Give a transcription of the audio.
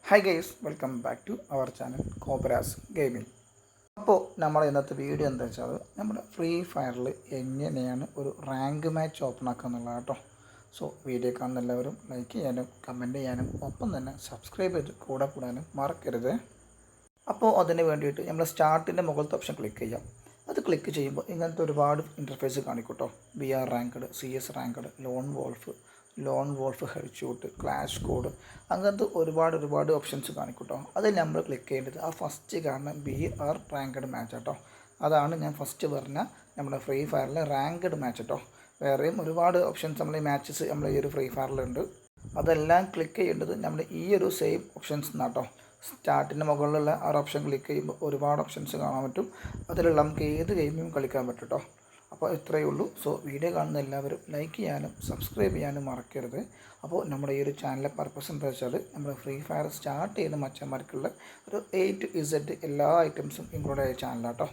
Hi guys, welcome back to our channel cobras gaming. അപ്പോൾ നമ്മുടെ ഇന്നത്തെ വീഡിയോ എന്താ വെച്ചാൽ നമ്മുടെ ഫ്രീ ഫയറിൽ എങ്ങനെയാണ് ഒരു റാങ്ക് മാച്ച് ഓപ്പൺ ആക്കുക എന്നുള്ളത് കേട്ടോ. സോ വീഡിയോ കാണുന്ന എല്ലാവരും ലൈക്ക് ചെയ്യാനും കമൻറ്റ് ചെയ്യാനും ഒപ്പം തന്നെ സബ്സ്ക്രൈബ് ചെയ്ത് കൂടാനും മറക്കരുത്. അപ്പോൾ അതിന് വേണ്ടിയിട്ട് നമ്മൾ സ്റ്റാർട്ടിൻ്റെ മുകളിലത്തെ ഓപ്ഷൻ ക്ലിക്ക് ചെയ്യാം. അത് ക്ലിക്ക് ചെയ്യുമ്പോൾ ഇങ്ങനത്തെ ഒരുപാട് ഇൻ്റർഫേസ് കാണിക്കും കേട്ടോ. BR ranked, CS ranked, loan wolf headshot, clash code, അങ്ങനത്തെ ഒരുപാട് ഓപ്ഷൻസ് കാണിക്കും കേട്ടോ. അതിൽ നമ്മൾ ക്ലിക്ക് ചെയ്യേണ്ടത് ആ ഫസ്റ്റ് കാണുന്ന BR റാങ്ക്ഡ് മാച്ച് കേട്ടോ. അതാണ് ഞാൻ ഫസ്റ്റ് പറഞ്ഞ നമ്മുടെ ഫ്രീ ഫയറിലെ റാങ്ക്ഡ് മാച്ച് കേട്ടോ. വേറെയും ഒരുപാട് ഓപ്ഷൻസ് നമ്മൾ ഈ മാച്ചസ് നമ്മൾ ഈ ഒരു ഫ്രീ ഫയറിലുണ്ട്. അതെല്ലാം ക്ലിക്ക് ചെയ്യേണ്ടത് നമ്മൾ ഈ ഒരു സെയിം ഓപ്ഷൻസ് എന്നാട്ടോ. സ്റ്റാർട്ടിൻ്റെ മുകളിലുള്ള ആ ഓപ്ഷൻ ക്ലിക്ക് ചെയ്യുമ്പോൾ ഒരുപാട് ഓപ്ഷൻസ് കാണാൻ പറ്റും. അതിലുള്ള നമുക്ക് ഏത് ഗെയിമും കളിക്കാൻ പറ്റും കേട്ടോ. അപ്പോൾ ഇത്രയേ ഉള്ളൂ. സോ വീഡിയോ കാണുന്ന എല്ലാവരും ലൈക്ക് ചെയ്യാനും സബ്സ്ക്രൈബ് ചെയ്യാനും മറക്കരുത്. അപ്പോൾ നമ്മുടെ ഈ ഒരു ചാനലിലെ പർപ്പസ് എന്താ വെച്ചാൽ നമ്മൾ ഫ്രീ ഫയർ സ്റ്റാർട്ട് ചെയ്യുന്ന മച്ചന്മാർക്കുള്ള ഒരു A to Z എല്ലാ ഐറ്റംസും ഇൻക്ലൂഡ് ആയ ചാനലാട്ടോ.